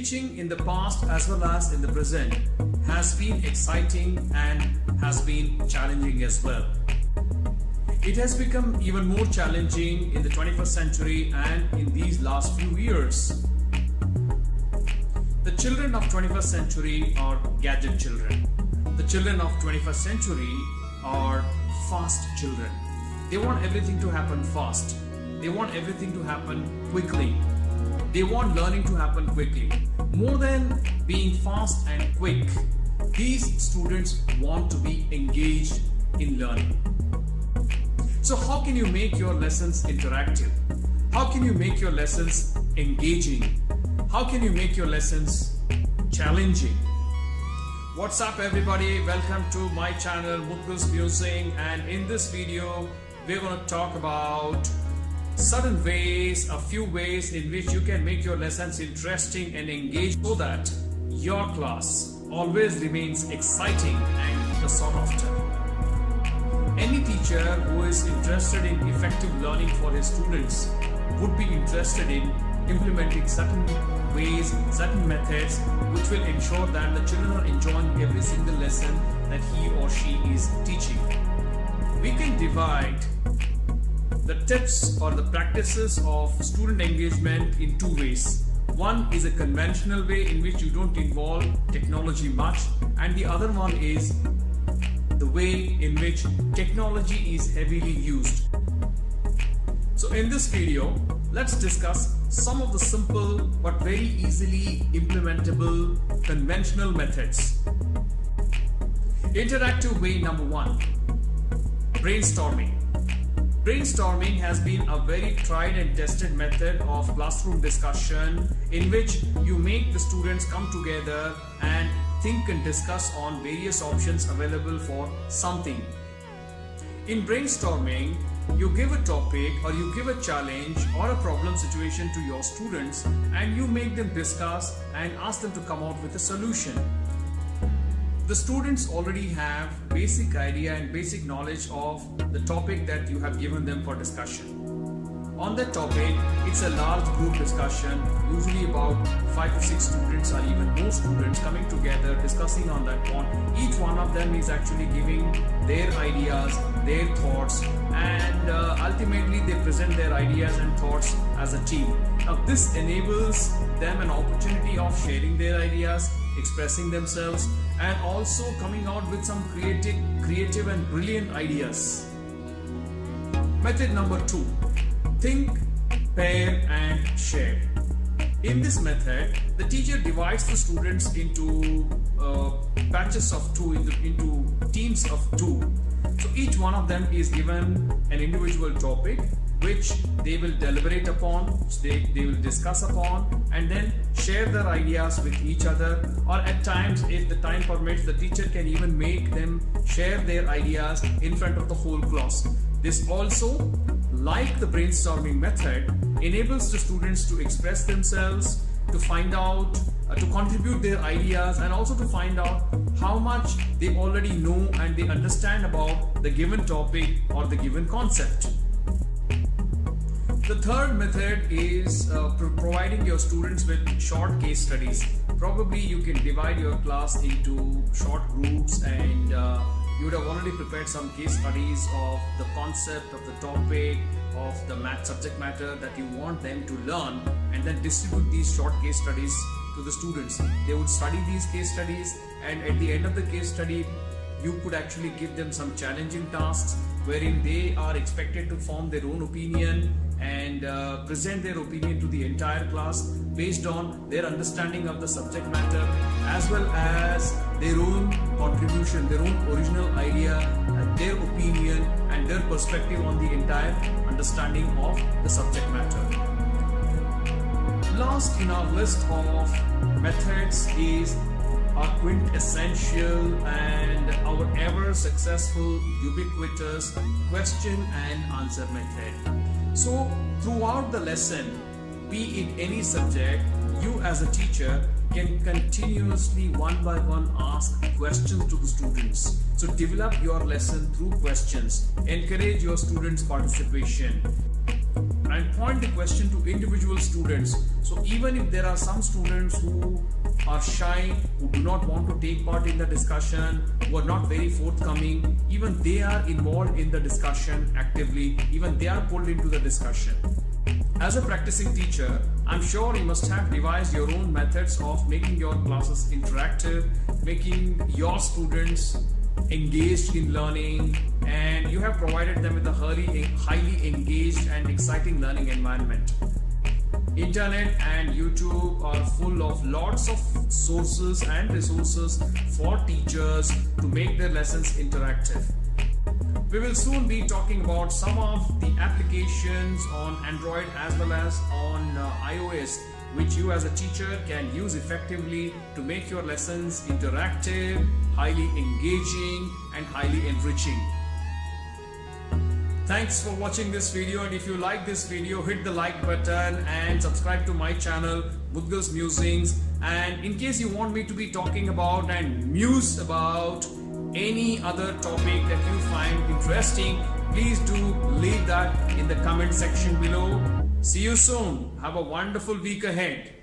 Teaching in the past as well as in the present has been exciting and has been challenging as well. It has become even more challenging in the 21st century and in these last few years. The children of 21st century are gadget children. The children of 21st century are fast children. They want everything to happen fast. They want everything to happen quickly. They want learning to happen quickly. More than being fast and quick, these students want to be engaged in learning. So how can you make your lessons interactive? How can you make your lessons engaging? How can you make your lessons challenging? What's up everybody? Welcome to my channel Muthu's Musing, and in this video we're going to talk about certain ways, a few ways in which you can make your lessons interesting and engaged so that your class always remains exciting and sought after. Any teacher who is interested in effective learning for his students would be interested in implementing certain ways, certain methods which will ensure that the children are enjoying every single lesson that he or she is teaching. We can divide the tips or the practices of student engagement in two ways. One is a conventional way in which you don't involve technology much, and the other one is the way in which technology is heavily used. So in this video, let's discuss some of the simple but very easily implementable conventional methods. Interactive way number one, brainstorming. Brainstorming has been a very tried and tested method of classroom discussion in which you make the students come together and think and discuss on various options available for something. In brainstorming, you give a topic or you give a challenge or a problem situation to your students and you make them discuss and ask them to come out with a solution. The students already have basic idea and basic knowledge of the topic that you have given them for discussion. On that topic, it's a large group discussion, usually about 5 to 6 students or even more students coming together discussing on that point. Each one of them is actually giving their ideas, their thoughts, and ultimately they present their ideas and thoughts as a team. Now this enables them an opportunity of sharing their ideas, expressing themselves, and also coming out with some creative and brilliant ideas. Method number two, think, pair and share. In this method, the teacher divides the students into batches of two, into teams of two. So each one of them is given an individual topic which they will deliberate upon, they will discuss upon, and then share their ideas with each other, or at times, if the time permits, the teacher can even make them share their ideas in front of the whole class. This also, like the brainstorming method, enables the students to express themselves, to find out, to contribute their ideas, and also to find out how much they already know and they understand about the given topic or the given concept. The third method is providing your students with short case studies. Probably you can divide your class into short groups, and you would have already prepared some case studies of the concept, of the topic, of the subject matter that you want them to learn, and then distribute these short case studies to the students. They would study these case studies, and at the end of the case study, you could actually give them some challenging tasks wherein they are expected to form their own opinion and present their opinion to the entire class based on their understanding of the subject matter, as well as their own contribution, their own original idea, their opinion and their perspective on the entire understanding of the subject matter. Last in our list of methods is our quintessential and our ever successful ubiquitous question and answer method. So throughout the lesson, be it any subject, you as a teacher can continuously one by one ask questions to the students. So develop your lesson through questions. Encourage your students' participation. and point the question to individual students. So even if there are some students who are shy, who do not want to take part in the discussion, who are not very forthcoming, even they are involved in the discussion actively, even they are pulled into the discussion. As a practicing teacher, I'm sure you must have devised your own methods of making your classes interactive, making your students engaged in learning, and you have provided them with a highly engaged and exciting learning environment. Internet and YouTube are full of lots of sources and resources for teachers to make their lessons interactive. We will soon be talking about some of the applications on Android as well as on iOS, which you as a teacher can use effectively to make your lessons interactive, highly engaging, and highly enriching. Thanks for watching this video, and if you like this video, hit the like button and subscribe to my channel Mudgal's Musings. And in case you want me to be talking about and muse about any other topic that you find interesting, please do leave that in the comment section below. See you soon. Have a wonderful week ahead.